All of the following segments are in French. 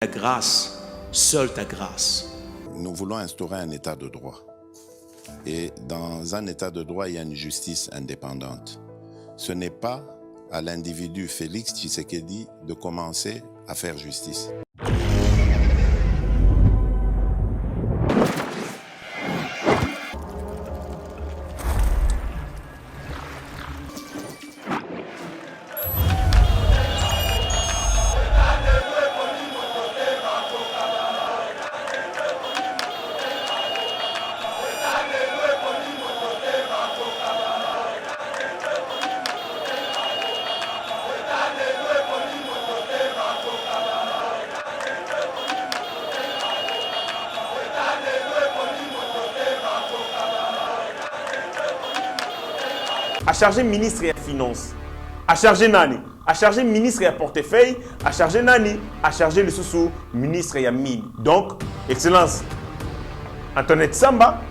Ta grâce, seule ta grâce. Nous voulons instaurer un état de droit. Et dans un état de droit, il y a une justice indépendante. Ce n'est pas à l'individu Félix Tshisekedi de commencer à faire justice. À charger ministre et finance, à charger nani, à charger ministre et portefeuille, à charger nani, à charger le sous ministre et mine. Donc, Excellence Antoinette Samba,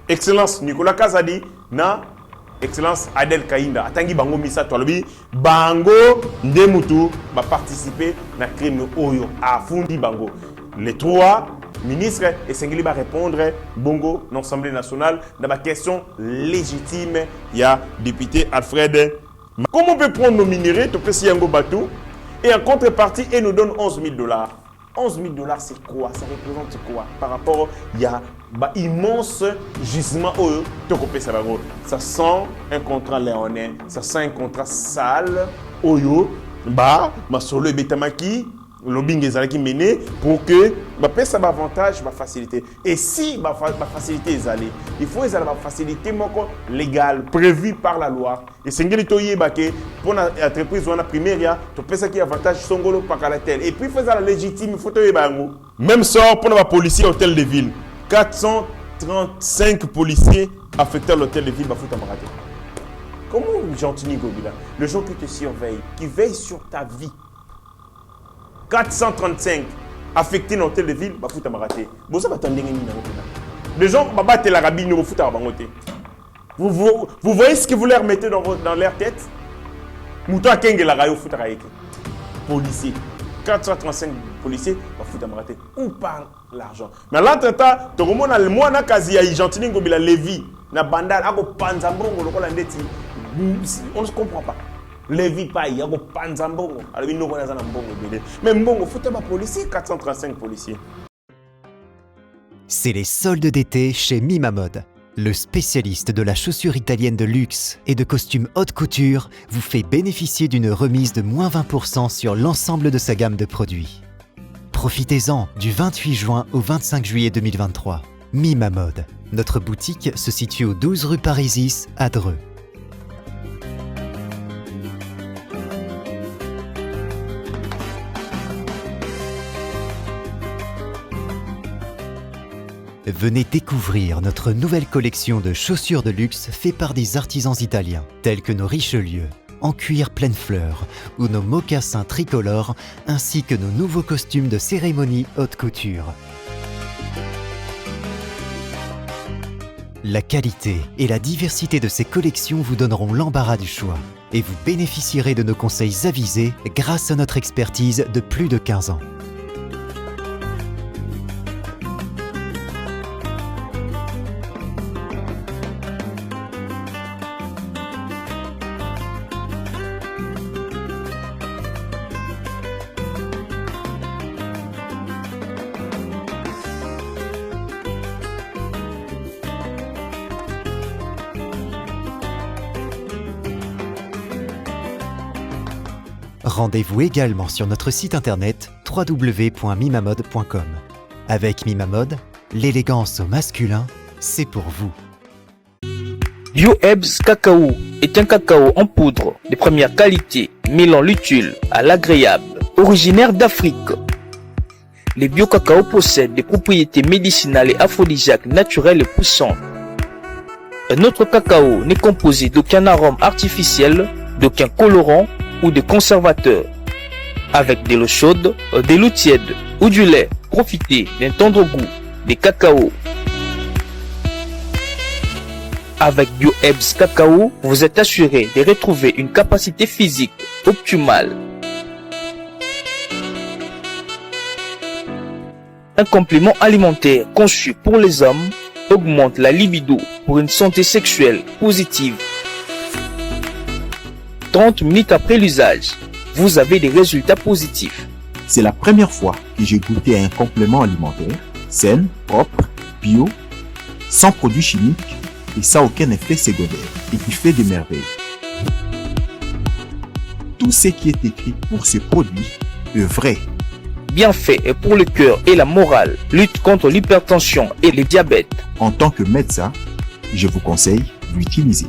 Excellence Nicolas Kazadi, na Excellence Adel Kainda. Atangi bango misa tolobi, bango ndemutu va participer na crime oyo à fundi bango. Les trois ministre et Sengeli va répondre bongo dans l'Assemblée nationale dans ma question légitime. Il y a député Alfred. Comment on peut prendre nos minéraux, Topesi Batou, et en contrepartie, il nous donne 11 000 $. 11 000 $, c'est quoi? Ça représente quoi? Par rapport, il y a immense gisement. Ça sent un contrat léonais, ça sent un contrat sale. Oyo, ma solo et betamaki. Lobbying est allé mené pour que ça va avantage, va faciliter. Et si va faciliter est allé, il faut les faciliter légale prévue par la loi. Et c'est ngeli toyé baké pour l'entreprise ou la primaire, tu peux ça qui avantage songolo par la telle. Et puis faut ça légitime, il faut toyé bango. Même sort pour les policiers hôtel de ville. 435 policiers affectés à l'hôtel de ville ba fouta maraté. Comment gentil Gobila, le gens qui te surveille, qui veille sur ta vie. 435 affectés dans l'hôtel de ville, bah fouta maraté. Bon ça va attendre les gens bah battre la rabine nous fouta bangoté. Vous voyez ce que vous leur mettez dans leur tête? Mouton kenge la rayo fouta raïté. Policiers, 435 policiers, bah fouta maraté. Où parle l'argent? Mais là temps, tout le monde a le mois na quasi à gentini ngobila Lévi na bandal ako panzambongo lokola ndeti. On ne se comprend pas. Lévi paye, il y a un panzambongo. Mais mbongo, faut un policier, 435 policiers. C'est les soldes d'été chez Mima Mode. Le spécialiste de la chaussure italienne de luxe et de costumes haute couture vous fait bénéficier d'une remise de moins 20% sur l'ensemble de sa gamme de produits. Profitez-en du 28 juin au 25 juillet 2023. Mima Mode. Notre boutique se situe au 12 rue Parisis à Dreux. Venez découvrir notre nouvelle collection de chaussures de luxe faite par des artisans italiens, tels que nos Richelieu, en cuir pleine fleur, ou nos mocassins tricolores, ainsi que nos nouveaux costumes de cérémonie haute couture. La qualité et la diversité de ces collections vous donneront l'embarras du choix, et vous bénéficierez de nos conseils avisés grâce à notre expertise de plus de 15 ans. Rendez-vous également sur notre site internet www.mimamode.com. Avec Mima Mode, l'élégance au masculin, c'est pour vous. BioEbs Cacao est un cacao en poudre de première qualité, mêlant l'utile à l'agréable, originaire d'Afrique. Les bio-cacao possèdent des propriétés médicinales et aphrodisiaques naturelles et puissantes. Notre cacao n'est composé d'aucun arôme artificiel, d'aucun colorant ou de conservateur. Avec de l'eau chaude, de l'eau tiède ou du lait, profitez d'un tendre goût de cacao. Avec BioEbs Cacao, vous êtes assuré de retrouver une capacité physique optimale. Un complément alimentaire conçu pour les hommes augmente la libido pour une santé sexuelle positive. 30 minutes après l'usage, vous avez des résultats positifs. C'est la première fois que j'ai goûté à un complément alimentaire sain, propre, bio, sans produits chimiques et sans aucun effet secondaire et qui fait des merveilles. Tout ce qui est écrit pour ce produit est vrai. Bienfait est pour le cœur et la morale, lutte contre l'hypertension et le diabète. En tant que médecin, je vous conseille d'utiliser.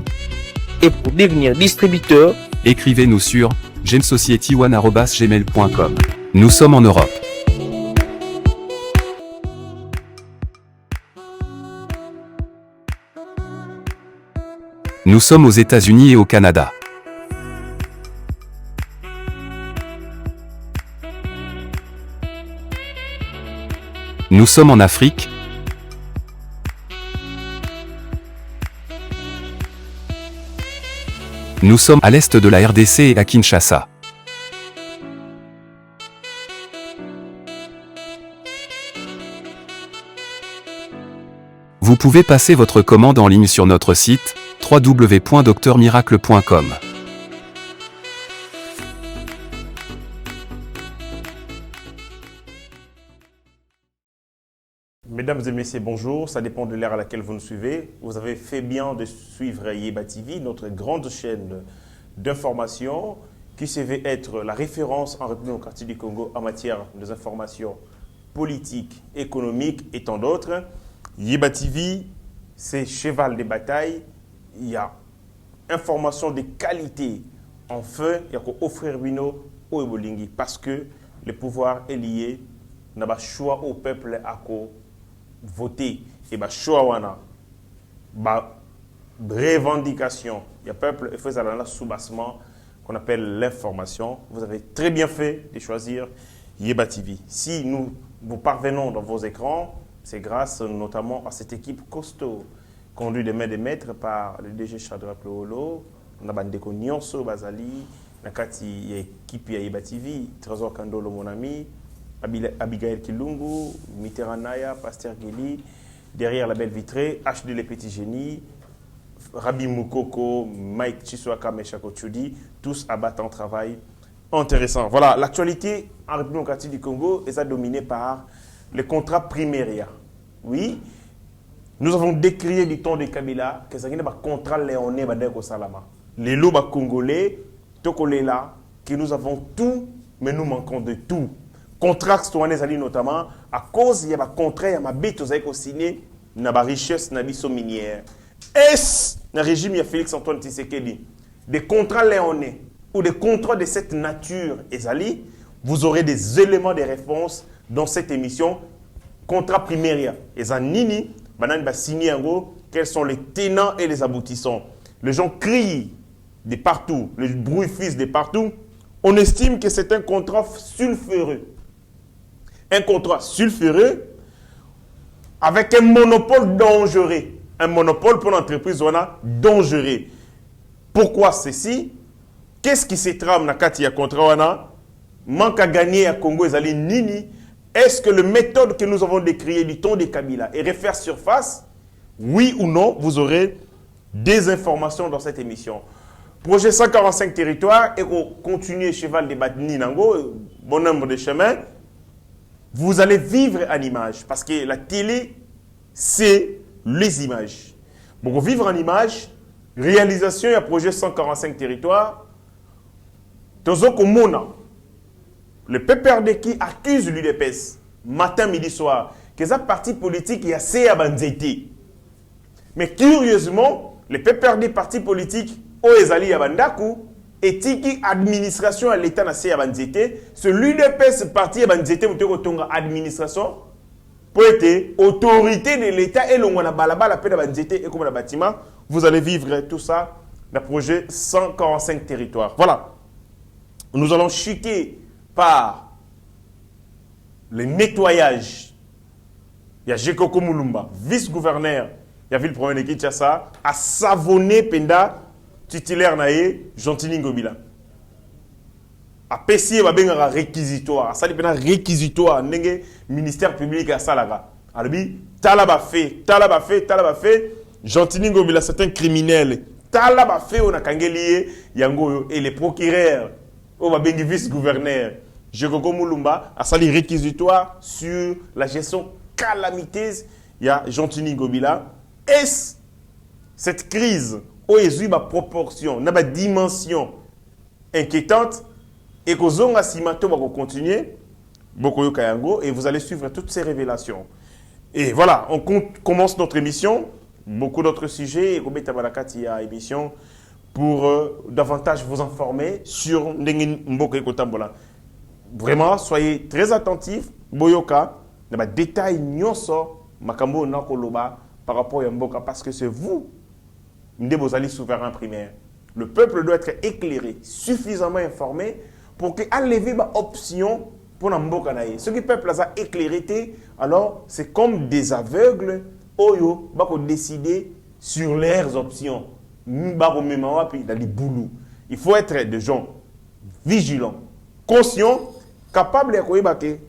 Et pour devenir distributeur, écrivez-nous sur gemsociety1@gmail.com. Nous sommes en Europe. Nous sommes aux États-Unis et au Canada. Nous sommes en Afrique. Nous sommes à l'est de la RDC et à Kinshasa. Vous pouvez passer votre commande en ligne sur notre site www.docteurmiracle.com. Mesdames et messieurs, bonjour. Ça dépend de l'ère à laquelle vous nous suivez. Vous avez fait bien de suivre Yeba TV, notre grande chaîne d'information qui se veut être la référence en République démocratique du Congo en matière des informations politiques, économiques et tant d'autres. Yeba TV, c'est cheval de bataille. Il y a information de qualité en feu. Il y a qu'à offrir Bino au Ebolingi parce que le pouvoir est lié. On a le choix au peuple à voter. Et le choix wana revendication. Il y a peuple et fait un soubassement qu'on appelle l'information. Vous avez très bien fait de choisir Yeba TV. Si nous parvenons dans vos écrans, c'est grâce notamment à cette équipe costaud, conduite de main de maître par le DG Shadrack Leholo, on a Bandeko Nyonso Bazali, Nakati équipe Yeba TV, Trésor Kandolo mon ami, Abigail Kilungu, Mitterrandaya, Pasteur Gili, derrière la belle vitrée, HD Les Petits Génies, Rabi Moukoko, Mike Chiswaka, Meshako Tchoudi, tous abattent en travail intéressant. Voilà, l'actualité en République démocratique du Congo est dominée par le contrat Primeria. Oui, nous avons décrié du temps de Kabila que ça n'est pas contrat léoné Badeko Salama. Les lots congolais, Tokolela, que nous avons tout, mais nous manquons de tout. Contrat notamment à cause il y a un contrat, il y a un bête qui signé, il y a une richesse, il y a une minière. Est-ce le régime de Félix Antoine Tshisekedi des contrats léonais ou des contrats de cette nature, Ezali, vous aurez des éléments de réponse dans cette émission. Contrat Primeria. Ezanini, Banan va signer en gros quels sont les tenants et les aboutissants. Les gens crient de partout, le bruit fils de partout. On estime que c'est un contrat sulfureux. Un contrat sulfureux avec un monopole dangereux. Un monopole pour l'entreprise dangereux. Pourquoi ceci? Qu'est-ce qui se trame dans le contrat? Manque à gagner à Congo Ezali Nini. Est-ce que la méthode que nous avons décriée du temps de Kabila est refaire surface? Oui ou non, vous aurez des informations dans cette émission. Projet 145 territoires et continuer cheval de Batni Nango, bon nombre de chemins. Vous allez vivre en image parce que la télé, c'est les images. Pour vivre en image, réalisation et projet 145 territoires, Tozoko Mona, le PPRD qui accuse l'UDPS, matin, midi, soir, que ça parti politique, il y a CA Banzete. Mais curieusement, le PPRD parti politique, Oezali Yabandaku, et Tiki administration à l'État na CA Banzete, c'est l'UDPS parti Banzete, vous avez administration, pour être autorité de l'État et l'on a balaba la paix de Banzete et comme le bâtiment, vous allez vivre tout ça dans le projet 145 territoires. Voilà. Nous allons chuter par le nettoyage. Il y a Jekoko Mulumba, vice-gouverneur, il y a ville premier de Kinshasa, à savonner Penda, titulaire naé, Gentili Ngobila. apesi babengaka réquisitoire asali pena réquisitoire ndenge ministère public asalaka alobi tala ba fait Gentini Ngobila c'est un criminel tala ba fait on a kangeli yango et les procureurs o babengi vice-gouverneur Jekoko Mulumba asali réquisitoire sur la gestion calamiteuse ya Gentini Ngobila. Est-ce cette crise où il y a proportion, une dimension inquiétante et que Zonga Simato va continuer et vous allez suivre toutes ces révélations. Et voilà, on commence notre émission. Beaucoup d'autres sujets et émission pour davantage vous informer sur Mboka Kotambola. Vraiment, soyez très attentifs. Boyoka, des détails nyonso makambo nakoloba par rapport à Mboka parce que c'est vous, Ndebozali souverain primaire. Le peuple doit être éclairé, suffisamment informé pour qu'il ait une option pour Mboka naïe. Ce qui le peuple a éclairé, alors c'est comme des aveugles, oyo, bako décider sur leurs options. Il faut être des gens vigilants, conscients, capables de koyebake,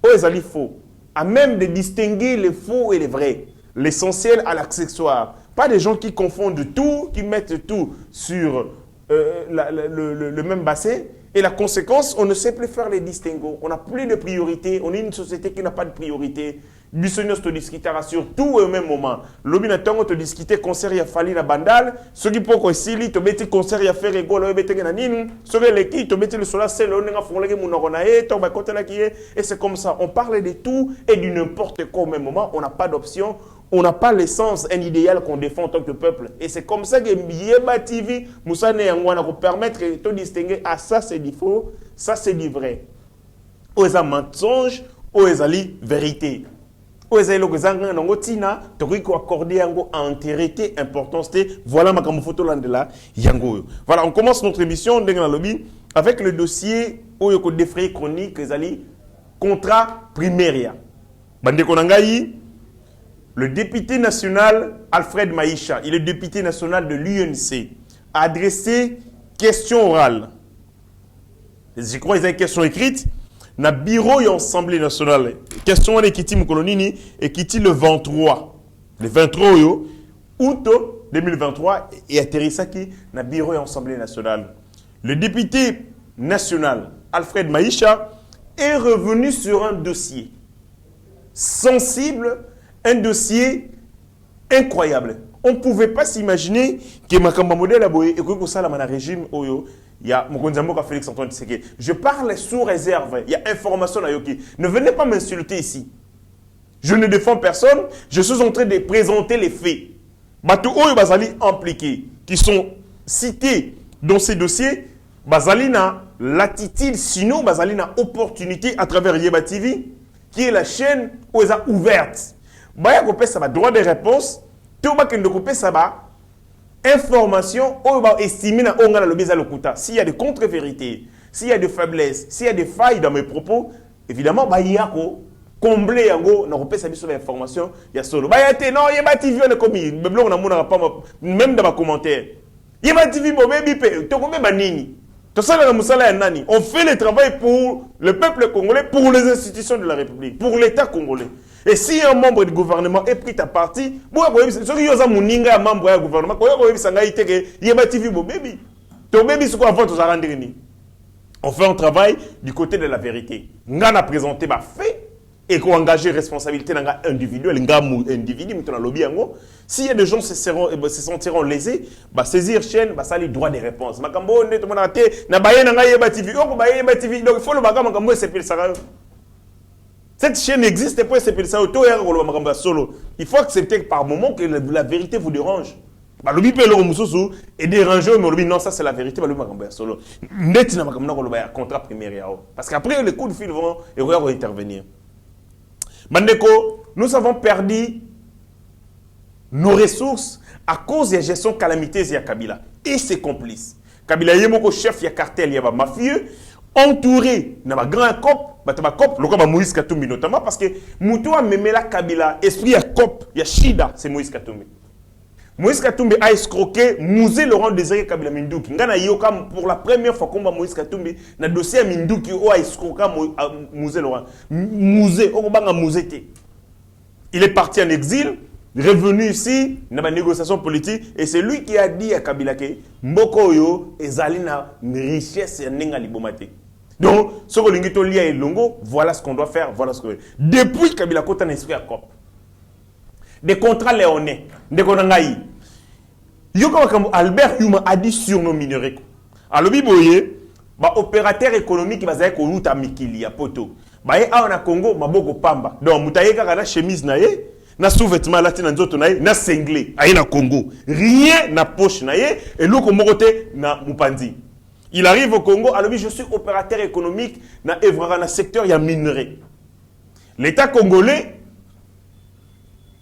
oyo faux, à même de distinguer les faux et les vrais. L'essentiel à l'accessoire. Pas des gens qui confondent tout, qui mettent tout sur le même bassin. Et la conséquence, on ne sait plus faire les distinguos. On n'a plus de priorité. On est une société qui n'a pas de priorité. Bissonios te discuter sur tout au même moment. L'obinatongo te discuter concert ya fali na bandal. Ceux qui poko sili te beti concert ya faire ego lo beti na nini. Ceux qui te beti le sola sel on nga fongoleke munokona e to ba kotela ki et c'est comme ça. On parle de tout et du n'importe quoi au même moment. On n'a pas d'option. On n'a pas l'essence, un idéal qu'on défend en tant que peuple. Et c'est comme ça que Yeba TV, Moussa Neyangwana, pour permettre de distinguer, ah ça c'est du faux, ça c'est du vrai. Oeza mensonge, oeza li vérité. Oeza lo kezanga nango tina, tori ko accorder yango entérité, importance te. Voilà ma photo landela yango. Voilà, on commence notre émission dans le lobby avec le dossier oyoko défrayé chronique ezali contrat primaire. Bande konangai. Le député national Alfred Maïcha, il est député national de l'UNC, a adressé question orale. Je crois qu'il y a une question écrite. Dans le bureau et l'Assemblée nationale, question orale qui est le 23. Le 23 août 2023 et atterri ça qui dans le bureau et l'Assemblée nationale. Le député national Alfred Maïcha est revenu sur un dossier sensible. Un dossier incroyable. On ne pouvait pas s'imaginer que Makamba modèle a boyé et que ça la régime oyo. Il y a Mokonzamboka Félix Antoine Tshisekedi. Je parle sous réserve. Il y a information à Yoki. Ne venez pas m'insulter ici. Je ne défends personne. Je suis en train de présenter les faits. Batou oyo bazali impliqués, qui sont cités dans ces dossiers, bazalina l'attitude, sinon bazalina opportunité à travers Yeba TV, qui est la chaîne où ils ont ouverte. Baya kopé ça va droit de réponse, tout ba kende kopé ça va information ou ba estimer na onga na lobeza lokuta. S'il y a des contre-vérités, s'il y a des faiblesses, s'il y a des failles dans mes propos, évidemment ba yako combler yango na kopé ça biso l'information ya solo. Ba yate non Yeba TV on est commis, blog na mona pas même dans ma commentaire. Yeba TV bo baby pe to ko ba nini. To ça na musala ya nani. On fait le travail pour le peuple congolais, pour les institutions de la République, pour l'État congolais. Et si un membre du gouvernement est pris à partie, ceux qui ont un membre du gouvernement, on fait un travail du côté de la vérité. On a présenté des faits et qu'on engage responsabilité individuelle. S'il y a des gens qui se sentiront lésés, saisir chaîne, ça les droits des réponses. Il faut le cette chaîne existe pour s'appeler ça auto et solo. Il faut accepter par moment que la vérité vous dérange. Balobi pe lo mususu et déranger mais lobi non ça c'est la vérité balobi makambo solo. Net na makambo ko loba contrat primaire yao parce qu'après les coups de fil vont intervenir. Bandeko, nous avons perdu nos ressources à cause de la gestion calamiteuse de Kabila et ses complices. Kabila yemoko chef ya cartel ya ba mafieux entouré na ba grand cop bataba cop le comme Moïse Katumbi notamment parce que muto a memela Kabila esprit ya cop ya shida c'est Moïse Katumbi Moïse Katumbi a escroqué Mouzé Laurent Désiré Kabila Minduki. Ngana yoka pour la première fois qu'on va Moïse Katumbi na dossier Minduki a escroqué Mouzé Laurent. Mouzé, on va Mouzé. Il est parti en exil, revenu ici, dans la négociation politique, et c'est lui qui a dit à Kabila que Mboko yo ezali na richesse ya nenga libomate. Donc, ce que l'ingito lia et longo, voilà ce qu'on doit faire, voilà ce que. Depuis Kabila Kota n'a esprit à COP. Des contrats léonais, des konangaï. Albert Yuma a dit sur nos minerais. Alors, biboye, ba opérateur économique qui va dire qu'on a mikili à poto. Ba a na Congo, maboko pamba. Donc, mutaye kaka na chemise naye, na sous-vêtement là na nzoto naye, na cinglé, aye na Congo. Rien na poche naye et loko mokote na mupandi. Il arrive au Congo, alors je suis opérateur économique dans le secteur ya minerai. L'État congolais,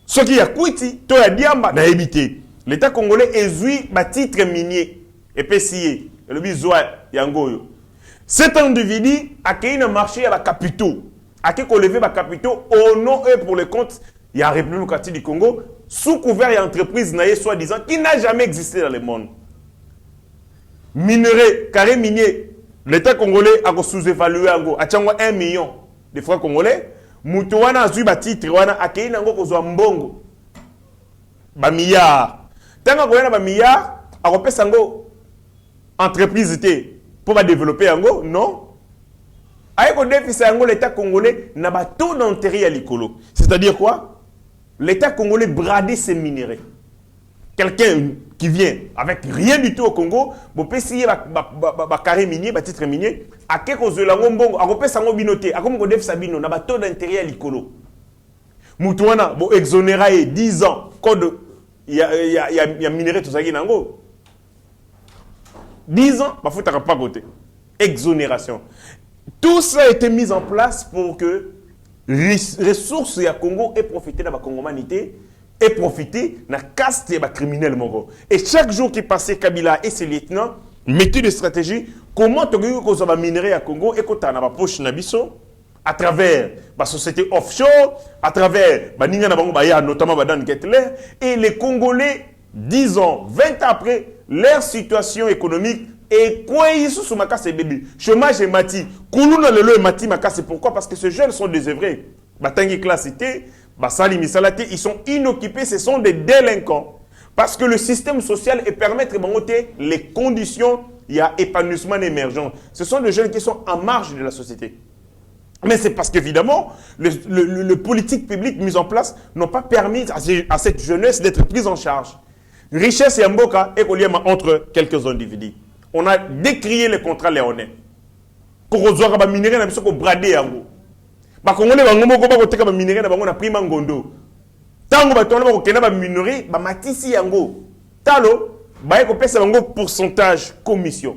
ce qui a Kouiti, to ya Diamba, n'a évité. L'État congolais exuit un titre minier, épicier, le bizoua yangoyo. Cet individu a créé un marché à la capitaux, a levé les capitaux au nom et pour le compte, il y a la République démocratique du Congo, sous couvert et entreprise soi-disant, qui n'a jamais existé dans le monde. Minerai, carré minier, l'État congolais a sous-évalué à 1 million de francs congolais. Moutouana a eu un titre, a créé un mbongo. Ba milliard. Tant qu'on a un milliard, a repéré sango entreprise pour développer ango, non. Avec le déficit ango, l'État congolais n'a pas taux d'intérêt à l'écolo. C'est-à-dire quoi? L'État congolais bradait ses minéraux. Quelqu'un qui vient avec rien du tout au Congo, bon peut essayer ba carré minier, ba titre minier, à quelque chose la ngombongo, a repé sango binoté, a comme godef sabino, na ba taux d'intérêt à l'écolo. Moutouana, bon exonéré 10 ans, code il y a minerai tout ça qui nango. 10 ans, bah faut pas côté. Exonération. Tout ça a été mis en place pour que ressources ya Congo aient profité de la congomanité et profiter de la caste des criminels moraux. Et chaque jour qui passait, Kabila et ses lieutenants mettaient des stratégies. Comment tu as un minerai à Congo et que tu as une poche à travers la société offshore, à travers notamment Dan Kettler, et les Congolais, 10 ans, 20 ans après, leur situation économique est quoi ils sont sur ma casse et bébé. Chômage et mati. Koulouna le et mati ma casse. Pourquoi? Parce que ces jeunes sont désœuvrés. Batangi classité. Ils sont inoccupés, ce sont des délinquants. Parce que le système social est permettre de monter les conditions, il y a épanouissement émergent. Ce sont des jeunes qui sont en marge de la société. Mais c'est parce qu'évidemment, le politique public mis en place n'ont pas permis à cette jeunesse d'être prise en charge. Richesse et Mboka est relié entre quelques individus. On a décrié les contrats léonais. Pour que les minéraux ne bradé à vous. Ba Congolais ba ngomoko ba koteka ba minerai na bango na prima ngondo. Tango ba tona ba kokena ba minerai ba matisi yango. Talo ba ko pesa bango pourcentage commission.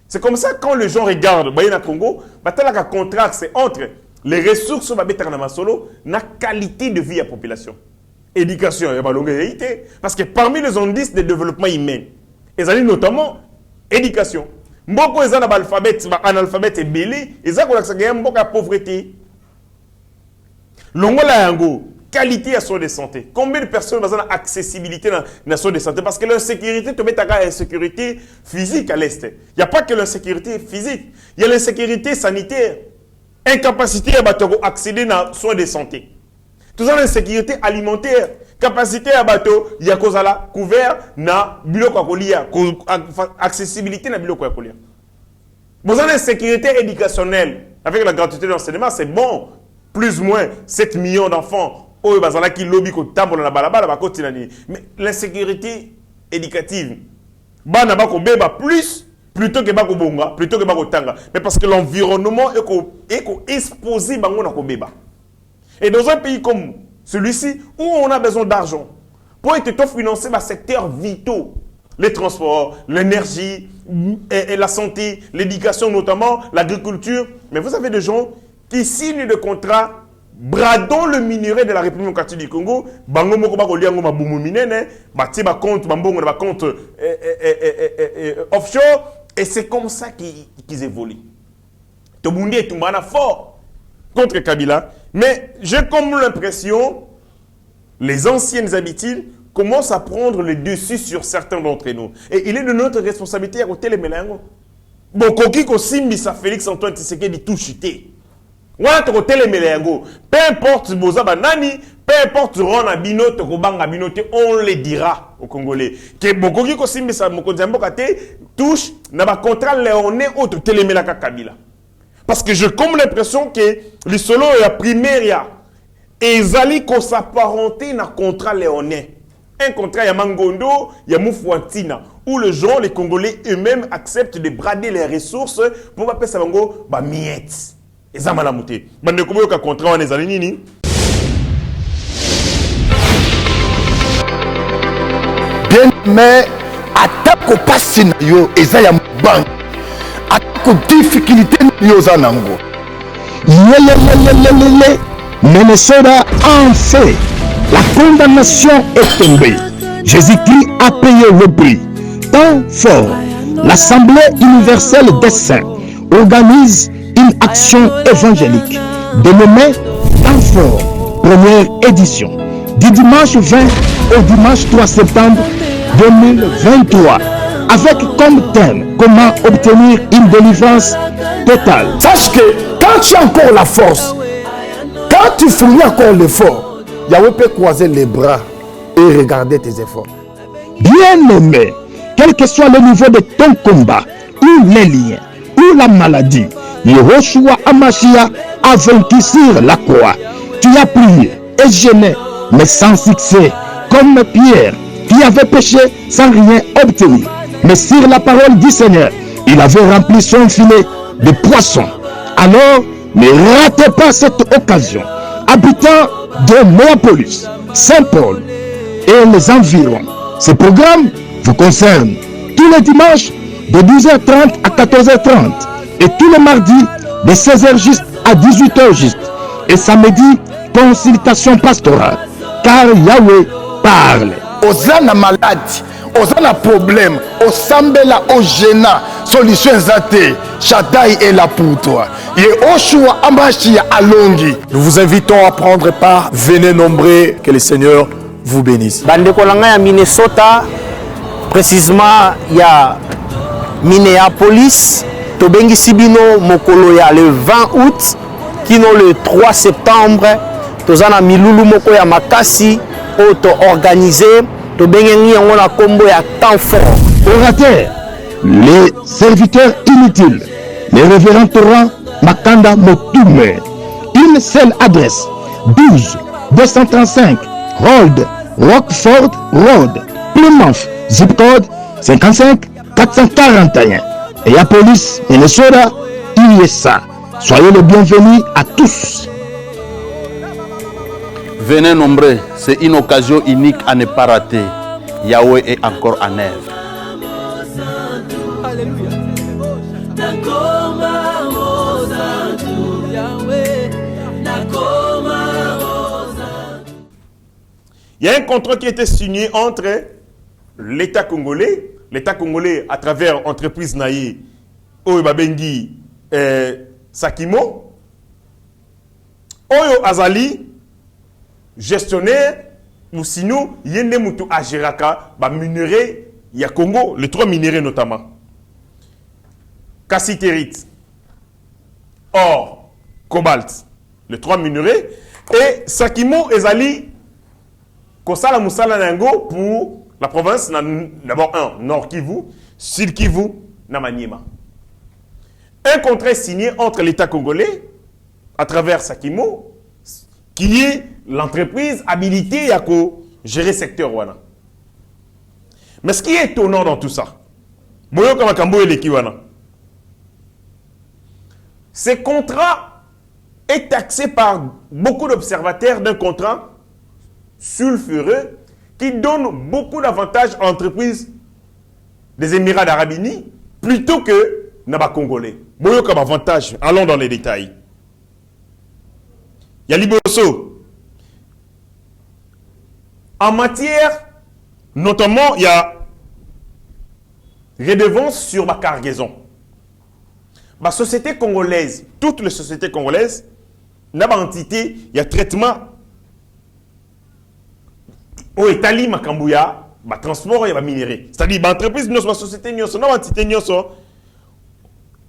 C'est comme ça quand les gens regardent ba na Congo, ba tala ka contrat c'est entre les ressources ba betaka na masolo na qualité de vie à population. Éducation ya ba longéité parce que parmi les indices de développement humain, ezali notamment éducation. Mboko ezana ba alphabet ba analphabète ebele, ezako la ka mboka pauvreté. Longola yango, qualité à soins de santé. Combien de personnes ont accessibilité à la soins de santé? Parce que l'insécurité te met à l'insécurité physique à l'Est. Il n'y a pas que l'insécurité physique. Il y a l'insécurité sanitaire. Incapacité à accéder à soins de santé. Tout ça, l'insécurité alimentaire. Capacité à bateau, il y a cause à la couvert na biloko kolia, accessibilité na biloko kolia. Vous avez l'insécurité éducationnelle. Avec la gratuité de l'enseignement, c'est bon. Plus ou moins 7 millions d'enfants. Mais l'insécurité éducative, plus plutôt que bonga, plutôt que tanga. Mais parce que l'environnement est exposé et dans un pays comme celui-ci, où on a besoin d'argent pour être financé par secteurs vitaux, les transports, l'énergie, et la santé, l'éducation notamment, l'agriculture. Mais vous avez des gens qui signent des contrats bradant le minerai de la République démocratique du Congo, bango moko ba koliango mabumu minene, ba ti ba compte bambongo ba compte offshore, et c'est comme ça qu'ils évoluent. Tobundi est tombana fort contre Kabila, mais j'ai comme l'impression les anciennes habitudes commence à prendre le dessus sur certains d'entre nous. Et il est de notre responsabilité à côté les mélanges. Bon, Koki Kosimbisa Félix Antoine Tshisekedi tout chuté. Wana côté les mélanges. Peu importe Boza Banani, peu importe Ron Abino, Tokobanga Abino, on le dira aux Congolais. Que Bokoki Kosimbisa Mokonzambo Kate touche n'a pas contrat léoné autre télémélaga Kabila. Parce que j'ai comme l'impression que le solo est la primaire. Et ils allaient s'apparenter dans un contrat léoné. Un contrat, il y a Mangondo, il y a Moufouantina, où les gens, les Congolais eux-mêmes, acceptent de brader les ressources pour pas faire ça, miette. Et ça m'a la mouté. Bande comment il y a un contrat, on est allé nini. Bien, mais attaque au passé, et ça y a banque. Attaque aux difficultés, Yozanango. Minnesota en fait. La condamnation est tombée. Jésus-Christ a payé le prix. Tant fort, l'Assemblée universelle des saints organise une action évangélique dénommée Tant fort, première édition, du dimanche 20 au dimanche 3 septembre 2023, avec comme thème comment obtenir une délivrance totale. Sache que quand tu as encore la force, quand tu fournis encore l'effort, Yahweh peut croiser les bras et regarder tes efforts. Bien-aimé, quel que soit le niveau de ton combat, ou les liens, ou la maladie, Yehoshua Amashia a vaincu sur la croix. Tu as prié et gêné, mais sans succès, comme Pierre, qui avait péché sans rien obtenir. Mais sur la parole du Seigneur, il avait rempli son filet de poissons. Alors, ne ratez pas cette occasion. Habitants de Néapolis, Saint-Paul et les environs. Ce programme vous concerne tous les dimanches de 12h30 à 14h30 et tous les mardis de 16h juste à 18h juste. Et samedi, consultation pastorale. Car Yahweh parle. Osana malade, osana problème, osambela ogena, solution zate, Shaddai est là pour toi. Yehoshua Amashia alongi. Nous vous invitons à prendre part. Venez nombreux, que le Seigneur vous bénisse. Bandeko langa ya Minnesota, précisément il y a Minneapolis, tobengi sibino mokolo ya le 20 août, kino le 3 septembre, tozana milulu moko ya makasi auto organisé, tobengi yango na kombo ya temps fort. Orateur, les serviteurs inutiles, les révérends Torah Makanda Motume. Une seule adresse, 12 235 Road, Rockford Road, Plymouth, zip code 55 441. Et à police, Minnesota, USA. Soyez les bienvenus à tous. Venez nombreux, c'est une occasion unique à ne pas rater. Yahweh est encore en œuvre. Alléluia. Il y a un contrat qui a été signé entre l'État congolais à travers l'entreprise Naye, Oyo Babengi Sakimo, Oyo Azali, gestionnaire, ou sinon, Yende Mutu Ajeraka, minerai, il y a Congo, les 3 minéraux notamment. Cassiterite, or, cobalt, les 3 minéraux, et Sakimo Ezali, Kosala Moussala Nango pour la province, d'abord Nord Kivu, Sud Kivu, Namaniema. Un contrat signé entre l'État congolais, à travers Sakimo, qui est l'entreprise habilitée à gérer le secteur Wana. Mais ce qui est étonnant dans tout ça, ce contrat est taxé par beaucoup d'observateurs d'un contrat sulfureux qui donne beaucoup d'avantages à l'entreprise des Émirats d'Arabie Unis plutôt que Naba Congolais. Boyo comme avantage, allons dans les détails. Il y a Liboso. En matière, notamment, il y a redevance sur ma cargaison. Ma société congolaise, toutes les sociétés congolaises, n'a pas entité, il y a traitement au Italie Makambuya, bah transport et bah minerai. C'est-à-dire bah entreprise nous, bah société nous, non entité nous,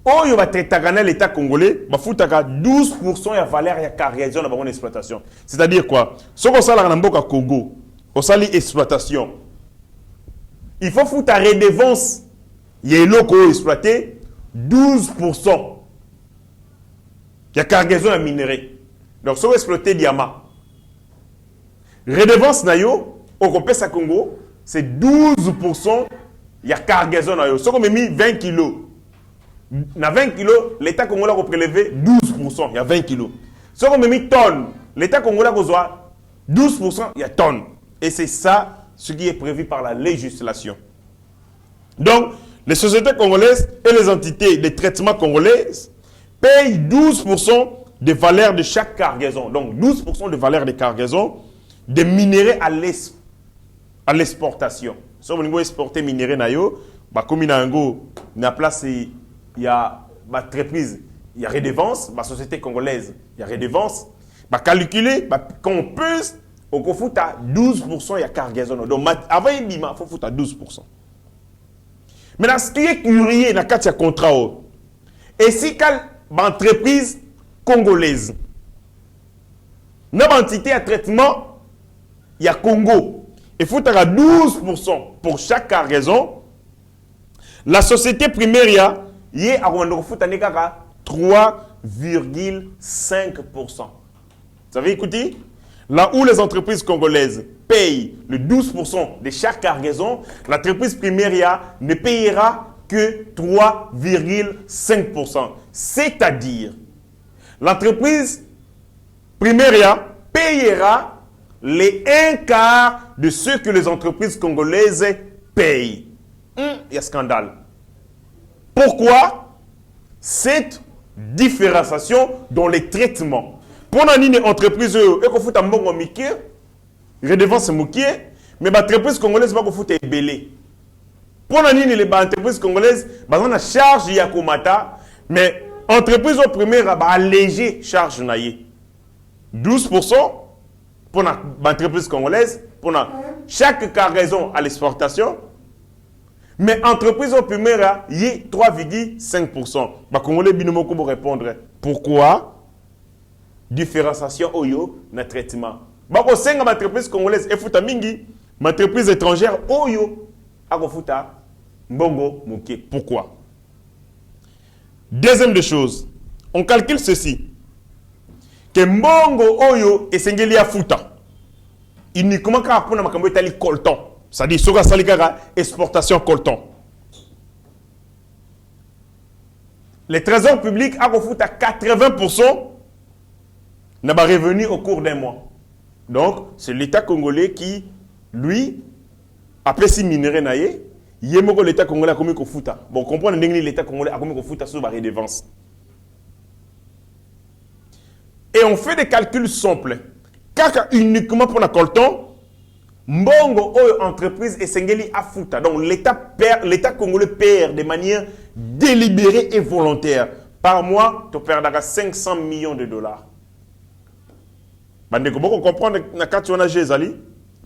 oh yo bah traitagana l'État congolais, bah foutaka 12% ya valeur ya cargaison dans mon exploitation. C'est-à-dire quoi? Ce qu'on sala na mboka Congo, au sali exploitation. Il faut foutre à redevance. Il y a locaux exploité 12%. Il y a cargaison à minerai. Donc, si vous exploitez diamant, redevance nayo, au compès à Congo, c'est 12%. Il y a cargaison nayo. Si on a mis 20 kilos, dans 20 kilos, l'État congolais a prélevé 12%. Il y a 20 kilos. Si on a mis tonnes, l'État congolais a besoin 12%, il y a tonnes. Et c'est ça ce qui est prévu par la législation. Donc, les sociétés congolaises et les entités de traitement congolaises payent 12% de valeur de chaque cargaison. Donc, 12% de valeur des cargaisons de minéraux à l'exportation. Si on veut exporter minéraux, comme il y a place, il y a entreprise, il y a redevance, la société congolaise, il y a redevance. Calculer, quand on pèse, on faut foutre à 12%, il y a cargaison. Donc, avant il faut foutre à 12%. Maintenant, ce qui est curieux dans le contrat, et si une entreprise congolaise, une entité à traitement, il y a Congo, il faut à 12% pour chaque cargaison, la société primaire, il y a 3,5%. Vous avez écouté? Là où les entreprises congolaises payent le 12% de chaque cargaison, l'entreprise primaire ne payera que 3,5%. C'est-à-dire, l'entreprise primaire payera les 1/4 de ce que les entreprises congolaises payent. Il y a scandale. Pourquoi cette différenciation dans les traitements? Pour une entreprise, il faut foutre un bon miké, redevance mouké, mais l'entreprise congolaise va foutre belé. Pour une entreprise congolaise, on a charge yakomata, mais l'entreprise au premier va alléger charge naïe. 12% pour l'entreprise congolaise, pour chaque cargaison à l'exportation, mais l'entreprise au premier il y a 3,5%. Les Congolais binomo comment répondre? Pourquoi? Différenciation oyo na traitement. Bako senga entreprise congolaise e futa mingi, entreprise étrangère oyo ako futa mbongo muke. Pourquoi? Deuxième des choses, on calcule ceci. Que mbongo oyo esengeli ya futa. Uniquement ka pona makambo etali colton. C'est-à-dire soka salikara exportation colton. Les trésors publics ako futa 80% n'a pas revenu au cours d'un mois. Donc, c'est l'État congolais qui, lui, après si minerais naïe, il y a l'État congolais a commis au fouta. Bon, comprenez l'État congolais a commis au fouta sur la redevance. Et on fait des calculs simples. Car uniquement pour la colton, mbongo ou entreprise et sengeli a fouta. Donc, l'État congolais perd de manière délibérée et volontaire. Par mois, tu perdras 500 millions de dollars. Vous comprenez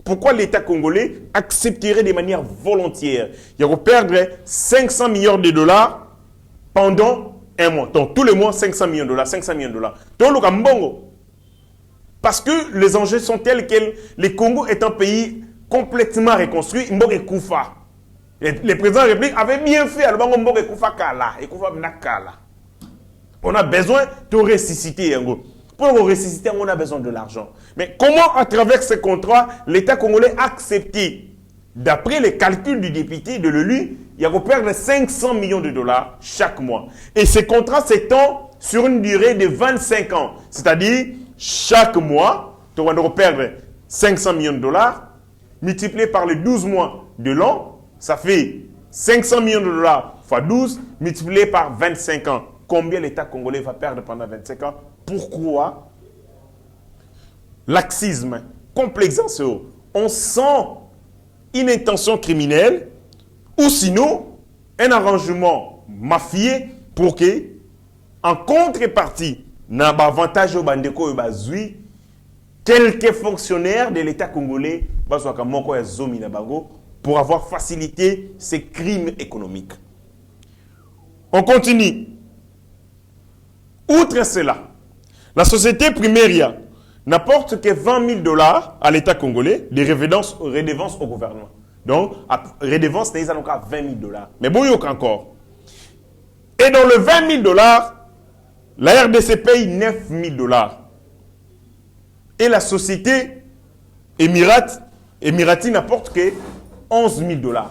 pourquoi l'État congolais accepterait de manière volontaire. Il va perdre 500 millions de dollars pendant un mois. Donc tous les mois, 500 millions de dollars, 500 millions de dollars. Donc parce que les enjeux sont tels que le Congo est un pays complètement reconstruit. Le président de la République avait bien fait. On a besoin de ressusciter. Pour ressusciter, on a besoin de l'argent. Mais comment, à travers ce contrat, l'État congolais a accepté, d'après les calculs du député, de l'élu, il va perdre 500 millions de dollars chaque mois. Et ce contrat s'étend sur une durée de 25 ans. C'est-à-dire, chaque mois, tu vas perdre 500 millions de dollars, multiplié par les 12 mois de l'an, ça fait 500 millions de dollars fois 12, multiplié par 25 ans. Combien l'État congolais va perdre pendant 25 ans? Pourquoi laxisme, complexation, on sent une intention criminelle ou sinon un arrangement mafieux pour que, en contrepartie, n'a pas avantage au bandeko et bazui, quelques fonctionnaires de l'État congolais pour avoir facilité ces crimes économiques. On continue. Outre cela, la société Primeria n'apporte que 20 000 $ à l'État congolais de redevances au gouvernement. Donc, redevance n'est pas 20 000 $. Mais bon, il y a encore. Et dans le 20 000 $, la RDC paye 9 000 $. Et la société Emirati n'apporte que 11 000 $.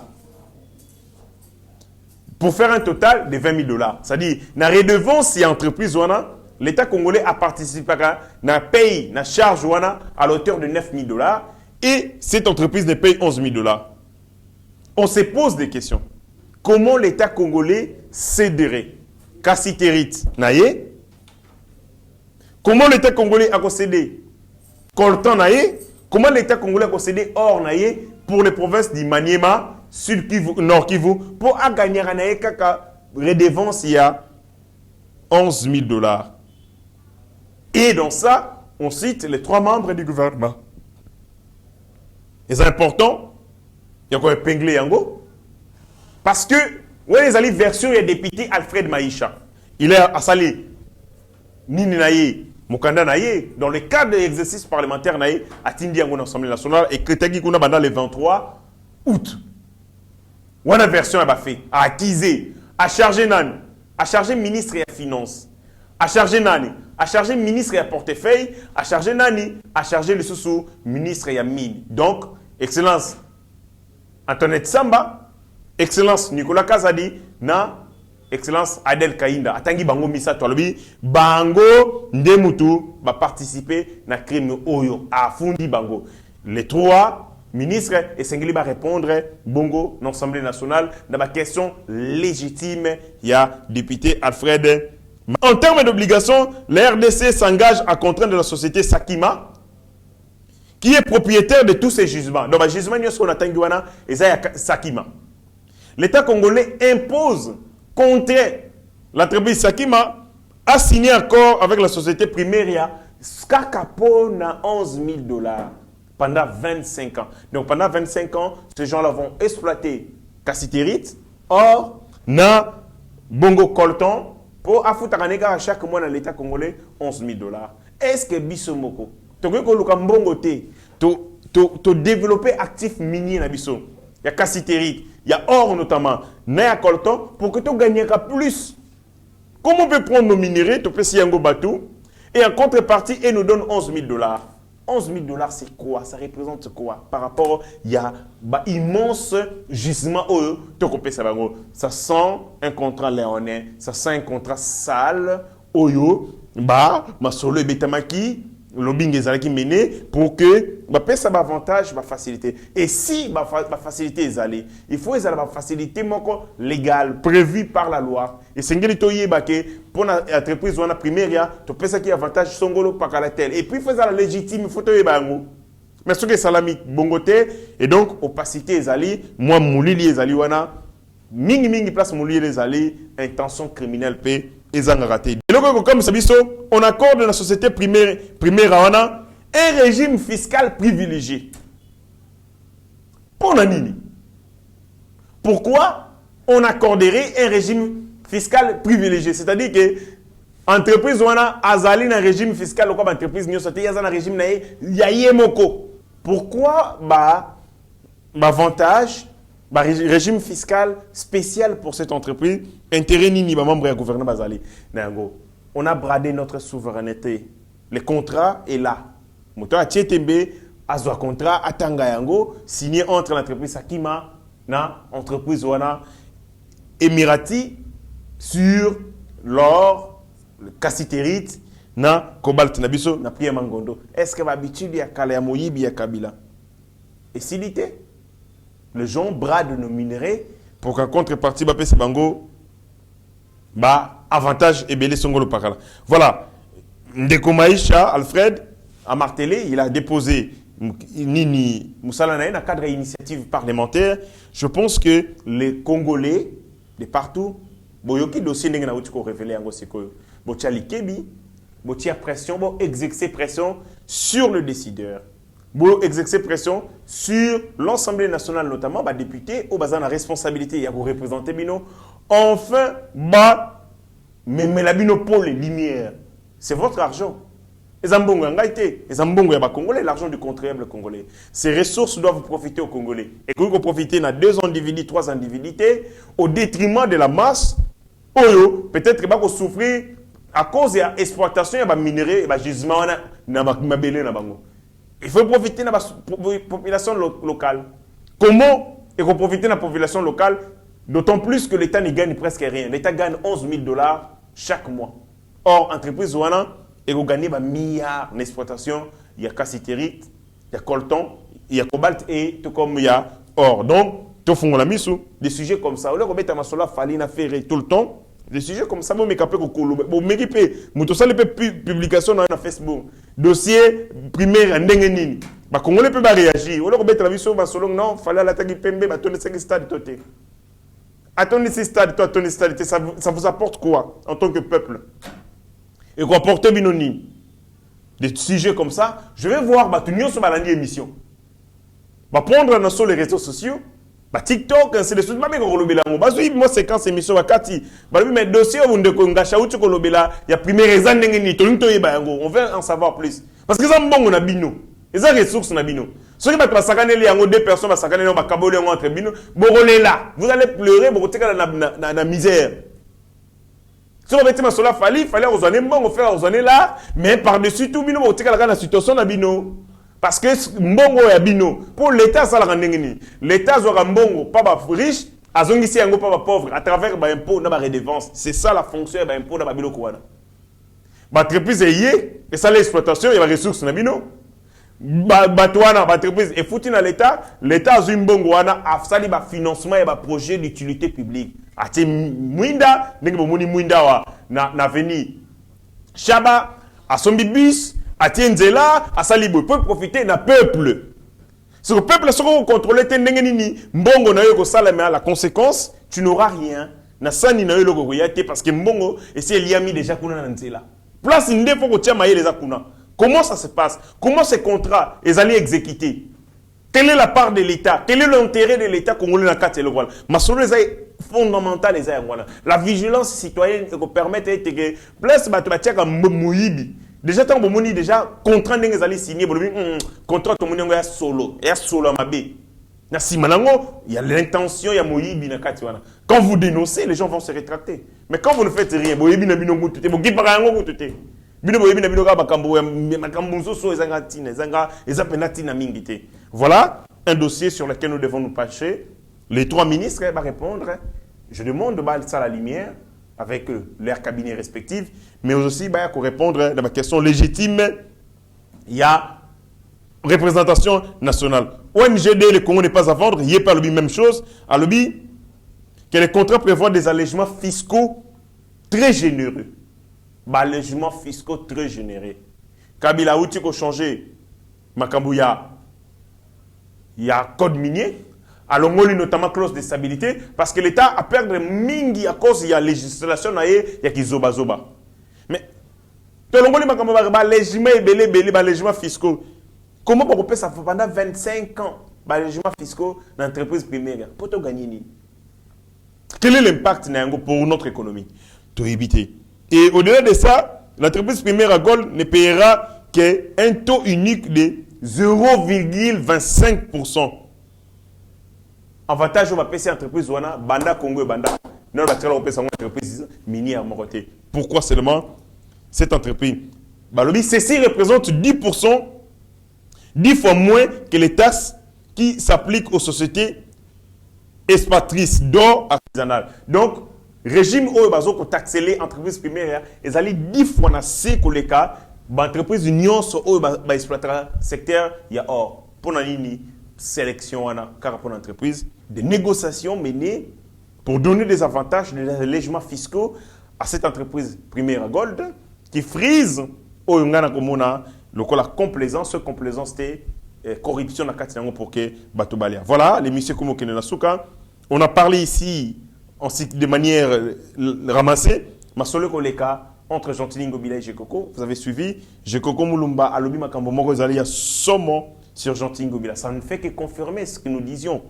Pour faire un total de 20 000 $. C'est-à-dire, la redevance et entreprise, l'État congolais a participé à la paye, la charge à l'auteur de 9 000 $ et cette entreprise ne paye 11 000 $. On se pose des questions. Comment l'État congolais céderait Cassiterit Naye? Comment l'État congolais a concédé Coltan Naye? Comment l'État congolais a concédé Or Naye pour les provinces du Maniema, Sud Kivu, Nord Kivu, pour gagner un Naye kaka redevance il y a 11 000 $. Et dans ça, on cite les 3 membres du gouvernement. Et c'est important, il y a encore un pinglé yango, parce que, ouais, les alliés version, il y a député Alfred Maïcha. Il est à Salé, Nini Naye, Mokanda Naye, dans le cadre de l'exercice parlementaire Naye, à Tindi Yango dans l'Assemblée nationale, et Ketagi Kuna pendant le 23 août. Wana version a fait, à acquiser, à charger Nani, à charger ministre et finance, à charger Nani, à charger ministre et à portefeuille, à charger Nani, à charger le sous ministre et à mine. Donc, Excellence Antoinette Samba, Excellence Nicolas Kazadi, na Excellence Adel Kainda. Atangi bango misa tolobi, bango ndemutu va participer na crime oyo a fundi bango. Les 3 ministres et Sengeli va répondre bongo dans l'Assemblée nationale dans la question légitime. Il y a député Alfred. En termes d'obligation, la RDC s'engage à contraindre la société Sakima, qui est propriétaire de tous ces gisements. Donc, les gisements, on a Tanguana et Sakima. L'État congolais impose contre l'entreprise Sakima à signer un accord avec la société Primeria, Skakapo na 11 000 $ pendant 25 ans. Donc, pendant 25 ans, ces gens-là vont exploiter Cassiterit, or, na Bongo Colton, pour affouter à chaque mois dans l'État congolais 11 000 $. Est-ce que Bissomoko, tu as développé actif minier dans Bisso? Il y a Cassiterit, il y a or notamment, Naya Colton, pour que tu gagnes plus. Comment on peut prendre nos minéraux, tu peux essayer un bateau, et en contrepartie, il nous donne 11 000 $. 11 000 $, c'est quoi? Ça représente quoi? Par rapport, il y a immense gisement. Ça sent un contrat léonais, ça sent un contrat sale. Oyo, ma solo et betamaki, lobbying ezalaki mené pour que ça va avantage, va faciliter. Et si va faciliter les allées, il faut les faciliter légale prévue par la loi. Et c'est ngeli toyé baké pour l'entreprise ou la primaire, tu peux ça qui avantage songolo pakalatel. Et puis il faut la légitime, il faut toyé bango. Mais ce que salami bongoté et donc opacité les allées, moi moulili les allées wana mingi place moulili les allées, intention criminelle p raté. Et donc, comme ça, on accorde à la société primaire un régime fiscal privilégié. Pour Nanini. Pourquoi on accorderait un régime fiscal privilégié? C'est-à-dire que l'entreprise a un régime fiscal, comme l'entreprise a un régime yayemoko. Pourquoi avantage régime fiscal spécial pour cette entreprise, intérêt nini membre du gouvernement bazali. On a bradé notre souveraineté. Le contrat est là. Moto a Tchetembe a un contrat à Tangayango signé entre l'entreprise Sakima na entreprise wana Emirati sur l'or, le cassiterit na cobalt na biso na priya mangondo. Est-ce que l'habitude ya kala ya moyibi ya Kabila? Et s'il était les gens bradent nos minéraux pour qu'en contrepartie, bango avantage et belé songolo pakala. Voilà. Ndeko Maïcha, Alfred, a martelé, il a déposé Nini Moussalanaï dans le cadre d'initiative parlementaire. Je pense que les Congolais, de partout, boyoki dossier n'enga na utiko révélé en gosiko. Botia likebi, botia pression, bo exercer pression sur le décideur. Pour exercer pression sur l'Assemblée nationale, notamment, les députés, au bazar la responsabilité, il y a pour représenter Bino. Enfin, mais la Bino pour les lumières. C'est votre argent. Les ambongo ngaïté, les ambongo yaba congolais, l'argent du contribuable congolais. Ces ressources doivent profiter aux Congolais. Et que vous profitez dans 2 individus, 3 individualités, au détriment de la masse, peut-être que vous souffrir à cause de l'exploitation de minerais et de gisement na mabélé na bango. Il faut profiter de la population locale. Comment et qu'on profiter de la population locale, d'autant plus que l'État ne gagne presque rien. L'État gagne 11 000 $ chaque mois. Or, entreprise Ouana, et vous gagnez des milliards d'exploitation. Il y a cassiterite, il y a coltan, il y a cobalt et tout comme il y a or. Donc, tout fond la mise des sujets comme ça. Au lieu de mettre ma sola falina faire tout le temps. Des sujets comme ça, vous m'équipez au colo. Vous m'équipez. Vous tous les publications dans Facebook. Dossier primaire en dengenini. Bah Congolais peut pas réagir. Au lieu de mettre la mise sur ma solo, non, fallait l'attaquer pembe, bah tourner 5 stades toté. Attendez ces stades, attendez ces stades, ça vous apporte quoi en tant que peuple? Et qu'on apporte binoni. Des sujets comme ça, je vais voir bah tout sur ma émission. Bah prendre sur les réseaux sociaux. Bah TikTok, c'est des choses pas bien qu'on lobby là. Bah oui, moi séquence émission à Kati. Bah oui, mais dossier on de kongasha ou tu qu'on lobby là, il y a première raison d'engeni, tout le temps on veut en savoir plus. Parce que ça bon on a bino. Les ressources on a bino. Ceux qui va sakaner les yango 2 personnes va sakaner on va kaboler entre bino. Borolé là, vous allez pleurer, vous allez dans la misère. Si on mettait ma sola fallait aux années bon on faire aux années là, mais par-dessus tout bino vous allez dans la situation na bino. Parce que mbongo ya bino pour l'État ça la rendengeni. L'État zora mbongo pas ba riche, azongisi yango pas ba pauvre à travers ba impôt na ba redevance. C'est ça la fonction ba impôt na ba biloko wana. Ba entreprise yé et ça l'exploitation, il y a ressources na bino. Ba toana ba entreprise et fouti na l'État azui mbongo wana afsali ba financement et ba projet d'utilité publique. Ati mwinda ndenge bomoni mwinda wa na veni Chaba asombi bus Atienzela, Asalibo, peut profiter d'un peuple. Si le peuple sera contrôlé, mbongo na yo ko salama la conséquence, tu n'auras rien. Na sani na yo lo koyate parce que mbongo et c'est liami déjà kuna na nzela. Place inde faut ko tia maye les akuna. Comment ça se passe? Comment ces contrats les allés exécuter? Quelle est la part de l'État? Quel est l'intérêt de l'État congolais dans quatre le voilà? Ma solution est fondamentale les voilà. La vigilance citoyenne qui permet que place batuatia comme moyibi. Déjà, tant que déjà contrat n'est pas signé, contrat tout le monde est solo, il y a l'intention, il y a moyibi na katiwana. Quand vous dénoncez, les gens vont se rétracter. Mais quand vous ne faites rien, moyibi na bino ngutute, bo gipara ngo ngutute. Bino moyibi na bino ka bakambo makambo so ezangatina, ezapenatina mingite. Voilà un dossier sur lequel nous devons nous pencher. Les 3 ministres vont répondre. Je demande de battre ça à la lumière avec leurs cabinets respectifs, mais aussi pour répondre à ma question légitime, il y a représentation nationale. ONGD, le Congo n'est pas à vendre, il y a pas le même chose. À l'objet, que les contrats prévoient des allègements fiscaux très généreux. Allègements fiscaux très généreux. Kabila outil qu'on changer, Makambouya, il y a code minier. Alors, on a notamment clause de stabilité parce que l'État a perdu mingi à cause de la législation il y a qui zoba. Mais, tout le monde a les allégements fiscaux. Comment on peut ça pendant 25 ans, les allégements fiscaux dans l'entreprise primaire pour te gagner? Quel est l'impact pour notre économie? Tout éviter. Et au-delà de ça, l'entreprise primaire à Gold ne paiera qu'un taux unique de 0,25%. Avantage on va passer entreprise wana banda Congo et banda non va tirer on passe entreprise minière mon côté. Pourquoi seulement cette entreprise? Balobi ceci représente 10% 10 fois moins que les taxes qui s'appliquent aux sociétés expatrices d'or artisanales. Donc régime au bazo ko taxer les entreprises primaires ils allaient 10 fois na c'est que les cas entreprise union so au ba exploiter secteur il y a or pour nani sélection car pour l'entreprise, des négociations menées pour donner des avantages, des allégements fiscaux à cette entreprise primaire Gold qui frise au Yungana Komona le complaisance, c'était corruption pour que Batobalia. Voilà, l'émission Komo Kenenasuka. On a parlé ici de manière ramassée, mais sur le cas entre Gentini Ngobila et Jekoko. Vous avez suivi. Jekoko Moulumba, Alobi Makambo Moko Zali, il y a sommon sur Gentini Ngobila. Ça ne fait que confirmer ce que nous disions.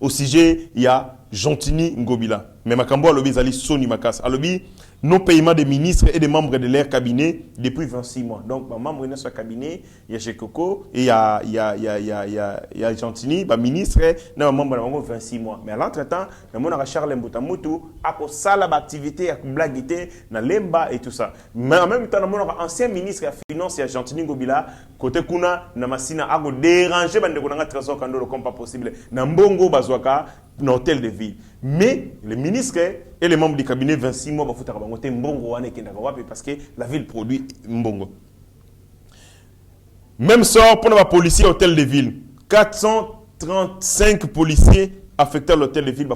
Au sujet, il y a Gentini Ngobila. Mais Makambo Alobi Zali Soni Makas. Alobi, non-paiement des ministres et des membres de leur cabinet depuis 26 mois. Donc, les membres de ce cabinet, il y a Jekoko et il y a Gentini, les ministres, et les membres de 26 mois. Mais à l'entretemps, on a Charles Mbutamutu, à cause de l'activité, à blaguité, dans l'emba et tout ça. Mais en même temps, on a ancien ministre de la Finance, il y a Gentini Ngobila, côté Kuna, Namasina, à déranger, le trésor quand on pas possible. Nambongo Bazwaka, dans l'hôtel de ville. Mais les ministres et les membres du cabinet, 26 mois, parce que la ville produit mbongo. Même sort pour les policiers hôtel de ville. 435 policiers affectés à l'hôtel de ville.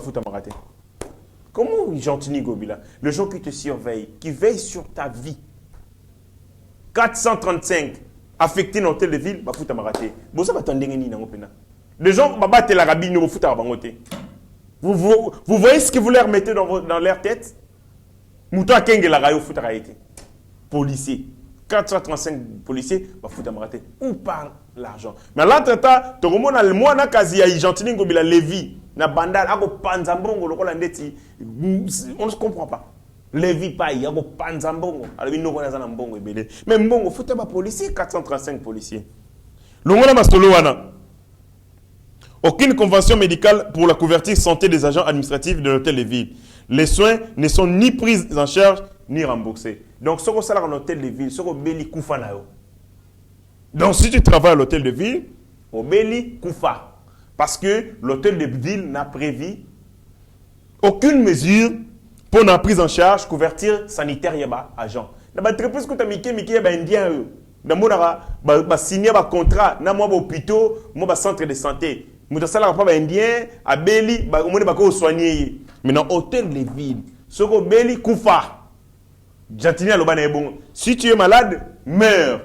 Comment Gentini Ngobila, le gens qui te surveillent, qui veillent sur ta vie, 435 affectés dans l'hôtel de ville, les gens qui battent la rabine, vous voyez ce que vous leur mettez dans leur tête? Mouta Kenge la rayo foutara été. Policiers. 435 policiers, bah fouta maraté. Où parle l'argent? Mais là, tu remontes le mois na kazi ya Gentini Ngobila Lévi, na bandal, ako panzambongo, le rôle ndeti. On ne se comprend pas. Lévi paye, ako panzambongo. Alors, il nous a mbongo ebele. Mais mbongo, fouta ba policiers, 435 policiers. L'ongona masolo wana. Aucune convention médicale pour la couverture santé des agents administratifs de l'hôtel de ville. Les soins ne sont ni pris en charge ni remboursés. Donc, ce qu'on salaire en hôtel de ville, ce qu'on béli koufa na yo. Donc, si tu travailles à l'hôtel de ville, on béli koufa. Parce que l'hôtel de ville n'a prévu aucune mesure pour la prise en charge, couverture sanitaire yaba agent. Dans l'entreprise que tu as mis yaba indien yo. Dans mon signer un contrat, dans mon hôpital, mon centre de santé. Mouta sala pas indien à Beli ba omone ba ko soigner mais dans hôtel de ville soko Beli kufa Gentini alobana e bon si tu es malade meurs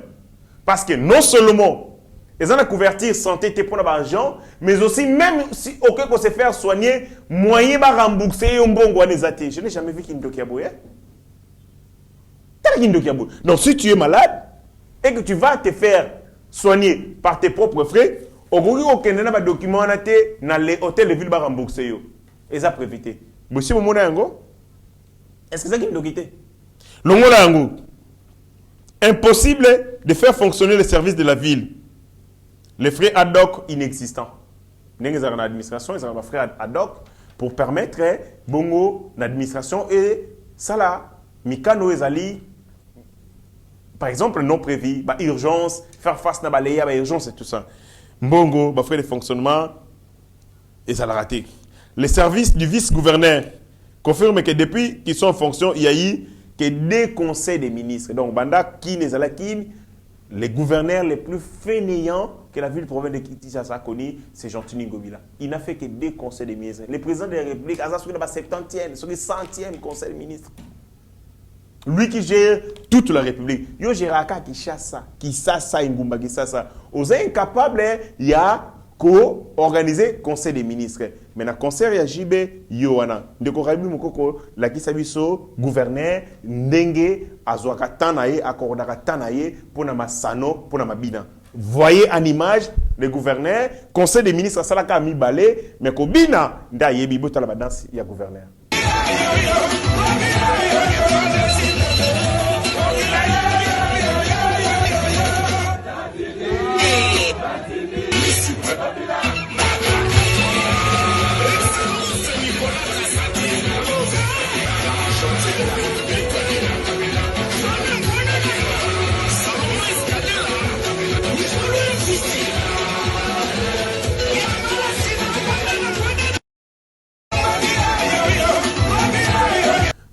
parce que non seulement ils ont la couverture santé te pour l'argent mais aussi même si aucun qu'on se faire soigner moyen ba rembourser un bon guanezate. Je n'ai jamais vu qu'il ndoki aboye tel qu'il ndoki aboye. Donc si tu es malade et que tu vas te faire soigner par tes propres frais, au bout de na document dans les hôtels de ville ba rembourser yo. Et ça prévité. Monsieur Momona Yango, est-ce que ça qui nous quitte? Longola Yango. Impossible de faire fonctionner les services de la ville. Les frais ad hoc inexistants. Nous avons l'administration, ils ont des frais ad hoc pour permettre bongo l'administration et ça là, Mikano ezali par exemple non prévu, bah urgence, faire face na balaya, bah urgence et tout ça. Mbongo, bah frais de fonctionnement, et ça l'a raté. Les services du vice-gouverneur confirment que depuis qu'ils sont en fonction, il y a eu que des conseils des ministres. Donc, Banda, qui les Alakin, les gouverneurs les plus fainéants que la ville province de Kinshasa a connu, c'est Gentini Ngobila. Il n'a fait que des conseils des ministres. Le président de la République, à sur le 70e, sur le 100e conseil des ministres. Lui qui gère toute la République. Yo Géraka qui chasse ça, Ngumba qui chasse ça. Aux incapables, il y a co-organiser conseil des ministres. Mais dans le conseil, il y a JB Yoana. De Korabi Mokoko, la Kisabiso, gouverneur, Ndenge, Azwaka Tanaye, Akordaka Tanaye, pour nama Sano, pour nama Bina. Voyez en image le gouverneur, conseil des ministres, Salaka mi balé, mais Kobina, Nda Yebi Botalabadans, il y a gouverneur.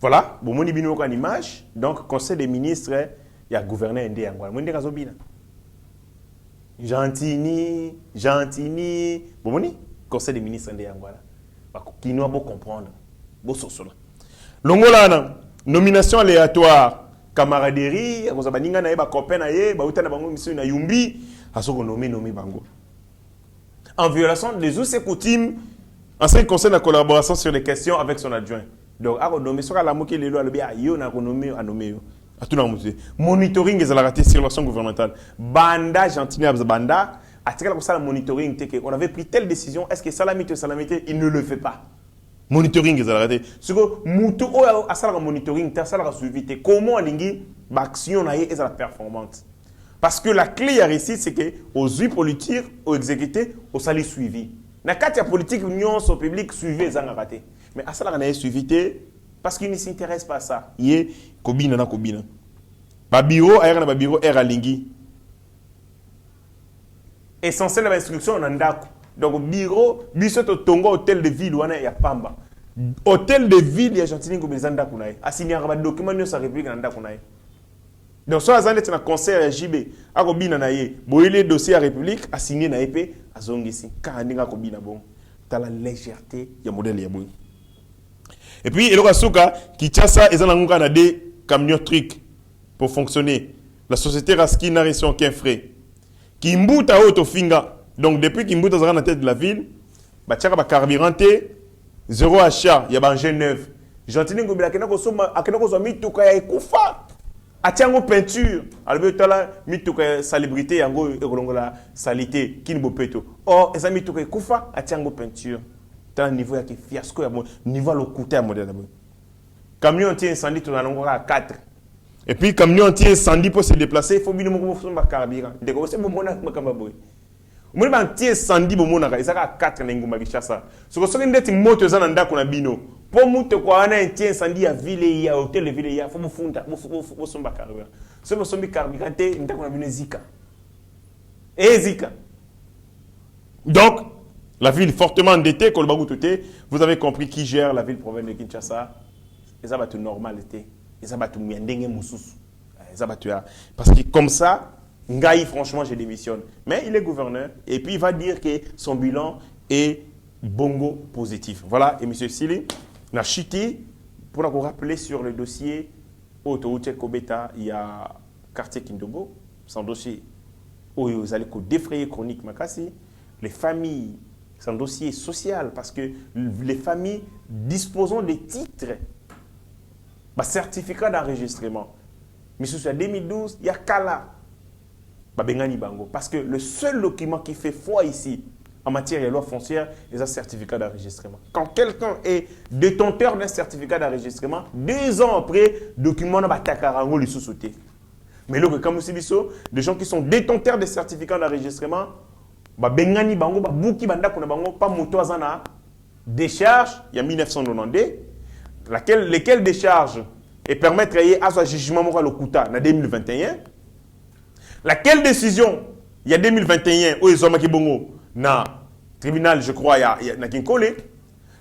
Voilà, bon, mon ibino en image. Donc, conseil des ministres, il y a gouverneur indé Angola. Mon Gentini, bon, mon conseil des ministres indé Angola. Qui nous a beau comprendre. Beau sosola. Longola, nomination aléatoire. Camaraderie, on a baninga na ba copain na ye, ba utana bango mission na yumbi, asoko nommé bango. En violation des us et coutumes, en ce qui concerne la collaboration sur les questions avec son adjoint. Donc a renommé sur la moquée les lois le bien yo na renommé a nommé à tout le monde. Monitoring des raté sur l'action gouvernementale. Banda gentiment banda a tiré comme ça le monitoring on avait pris telle décision, est-ce que salamité il ne le fait pas. Monitoring des raté. Ce que mutu o a ça le monitoring, ta ça la suivi comment alingi action na est la performante. Parce que la clé à réussir c'est que aux huit politiques, aux exécutés, au sali suivi. Na kati ya politique union au public suivi les raté. Mais à ça la na suivi parce qu'il ne s'intéresse pas à ça. Yé kobina na kobina. Ba bureau ayana ba bureau era lingi. Essentiel la instruction na ndako. Donc bureau biso to tongo hôtel de ville wana ya pamba. Hôtel de ville ya Gentini ko bezanda kunaye. Asini ba document no sa république na ndako naye. Donc so azande na concert ya JB akobina na ye. Boyele dossier ya république assigné na épée azongisi. Ka ndinga kobina bon. Dans la légèreté ya modèle ya boy. Et puis, il y a Souka qui tient ça, ils ont des camions trucs pour fonctionner. La société Raski n'a reçu aucun frais. Qui mboute à Autofinga. Donc, depuis qu'il mboute à la tête de la ville, bah, tu as carburanté, zéro achat, il y a un engin neuf. Gentini Ngobila, il y a un mitouka et koufa. A tiango peinture. Alors, il y a un mitouka salubrité, il y a un salité, qui n'est pas peto. Or, il y a un mitouka et koufa, a tiango peinture. Dans le niveau qui fiasco, niveau le coûté à modèle. Camion anti-incendie, tu en as à 4. Et puis, camion anti-incendie pour se déplacer, il faut bien que carburant. Dès que c'est bon, on a un anti-incendie, il y a 4 n'enguma Kinshasa. Ce que c'est une moto zanda qu'on a bino. Pour monter quoi, on a un anti-incendie à ville et à hôtel de ville et à faut me fondre, faut son carburant. Ce que c'est carburant, on a bino Zika. Et Zika. Donc, la ville fortement endettée, vous avez compris qui gère la ville province de Kinshasa. Ils ont tout normalité. Ils ont tout miendenge moussous. Parce que comme ça, Ngaï, franchement, je démissionne. Mais il est gouverneur et puis il va dire que son bilan est bongo positif. Voilà, et M. Sili, n'a chité pour vous rappeler sur le dossier Autoroute Kobeta, il y a quartier Kindobo, son dossier où vous allez défrayer chronique Makassi, les familles. C'est un dossier social parce que les familles disposant des titres, certificat d'enregistrement. Mais sur 2012, il y a Kala, Bengani Bango. Parce que le seul document qui fait foi ici, en matière de loi foncière, c'est un certificat d'enregistrement. Quand quelqu'un est détenteur d'un certificat d'enregistrement, 2 ans après, le document n'a pas le sous-sauté. Mais là, comme vous savez, des gens qui sont détenteurs de certificats d'enregistrement, Bengani Bango, Bouki Banda Bango, pas moto azana décharge, il y a 1992, lesquelles décharges et permettre à ce jugement moral au Kouta en 2021. Laquelle décision, il y a 2021, où ils ont marqué Bongo, dans le tribunal, je crois, il y a Kinkole.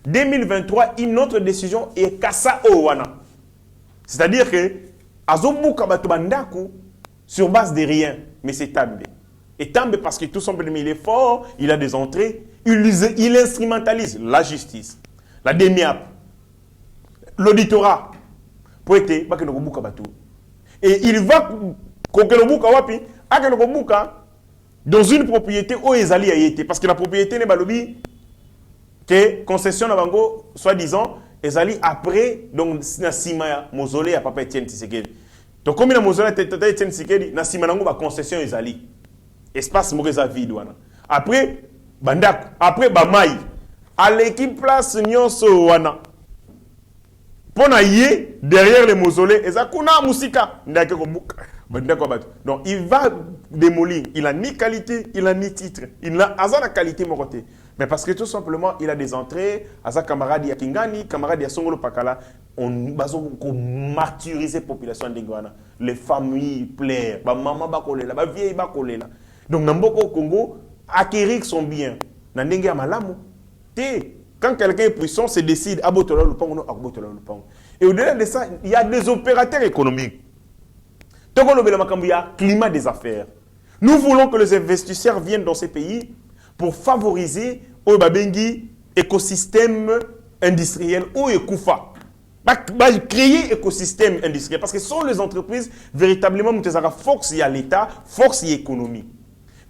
2023, une autre décision est Kassa Owana. C'est-à-dire que, Azobouka Batubandaku, sur base de rien, mais c'est Tambe. Et Tambe, parce que tout simplement, il est fort, il a des entrées, il instrumentalise la justice, la DEMIAP, l'auditorat, pour être, et il va, dans une propriété où ils allaient y être, parce que la propriété n'est pas lobby, que concession à soi-disant, ils allaient après, donc, na sima mausolée à Papa Etienne Tshisekedi. Donc, comme il a mausolée à Etienne Tshisekedi, na sima nango ba concession ils allaient. Espace Moreza vide wana. Après Bandak, après Bamaï, à l'équipe place Nyonso wana. Pona yé derrière les mausolées, ezakuna musika ndake ko buka. Bandak ko donc il va démolir, il a ni qualité, il a ni titre. Il a azana qualité mon côté. Mais parce que tout simplement, il a des entrées, asa camarade ya Kingani, camarade ya Songolo Pakala, on bazo ko martyriser population d'Ingwana. Les familles pleurent, ba maman ba kolela, ba vieille ba kolela. Donc, dans le Congo, acquérir son bien, quand quelqu'un est puissant, se décide à Botola le Pang ou à Botola le Pang. Et au-delà de ça, il y a des opérateurs économiques. Donc, on a un climat des affaires. Nous voulons que les investisseurs viennent dans ces pays pour favoriser l'écosystème industriel ou Ekoufa. Créer écosystème industriel. Parce que ce sont les entreprises véritablement qui ont force à l'État, force à l'économie.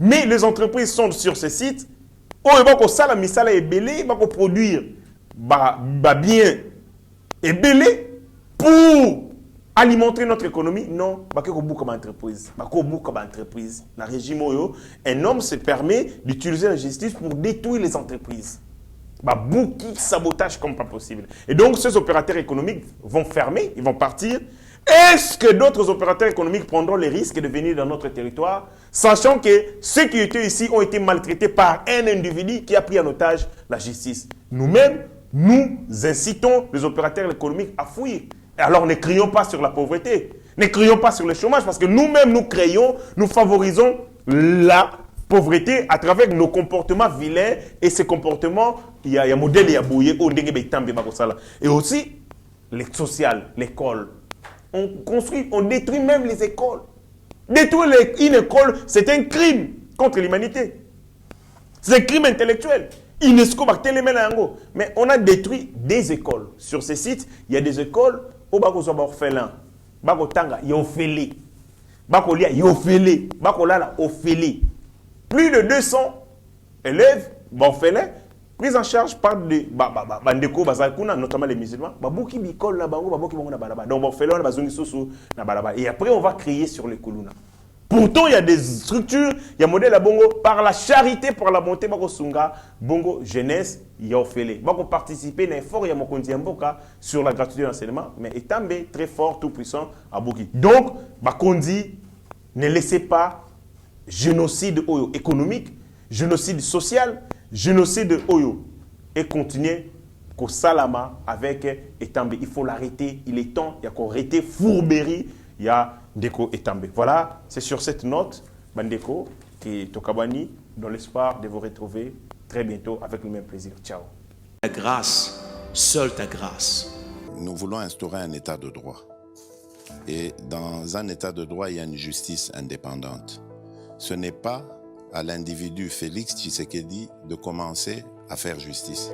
Mais les entreprises sont sur ces sites où ils vont produire bien et belé pour alimenter notre économie. Non, comme entreprise. La régime Oyo, un homme se permet d'utiliser la justice pour détruire les entreprises. Beaucoup de sabotage comme pas possible. Et donc, ces opérateurs économiques vont fermer, ils vont partir. Est-ce que d'autres opérateurs économiques prendront les risques de venir dans notre territoire, sachant que ceux qui étaient ici ont été maltraités par un individu qui a pris en otage la justice? Nous-mêmes, nous incitons les opérateurs économiques à fuir. Alors, ne crions pas sur la pauvreté, ne crions pas sur le chômage, parce que nous-mêmes, nous créons, nous favorisons la pauvreté à travers nos comportements vilains. Et ces comportements, il y a un modèle, il y a bouillé, et aussi, les social, l'école. On construit, on détruit même les écoles. Détruire une école, c'est un crime contre l'humanité. C'est un crime intellectuel. Mais on a détruit des écoles. Sur ces sites, il y a des écoles où il y a des orphelins. Il y a Ophélie. Il y a Ophélie. Plus de 200 élèves orphelins pris en charge par des bandeko bazakuna, notamment les musulmans. Et après, on va crier sur les Kuluna. Pourtant, il y a des structures, il y a un modèle à Bongo, par la charité, par la bonté, Bongo jeunesse, il y a Ophélie. On participer à l'effort, il y a Mokondi Mboka sur la gratuité de l'enseignement, mais Etambe, très fort, tout puissant, à Boki. Donc, Bakondi, ne laissez pas génocide économique, génocide social, génocide Oyo et continuer qu'au Salama avec Etambe. Il faut l'arrêter, il est temps, il y a qu'on arrêter Fourberie, il y a Ndeko Etambe. Voilà, c'est sur cette note, Bandeko, qui est Tokabani, dans l'espoir de vous retrouver très bientôt avec le même plaisir. Ciao. Ta grâce, seule ta grâce. Nous voulons instaurer un état de droit. Et dans un état de droit, il y a une justice indépendante. Ce n'est pas à l'individu Félix Tshisekedi de commencer à faire justice.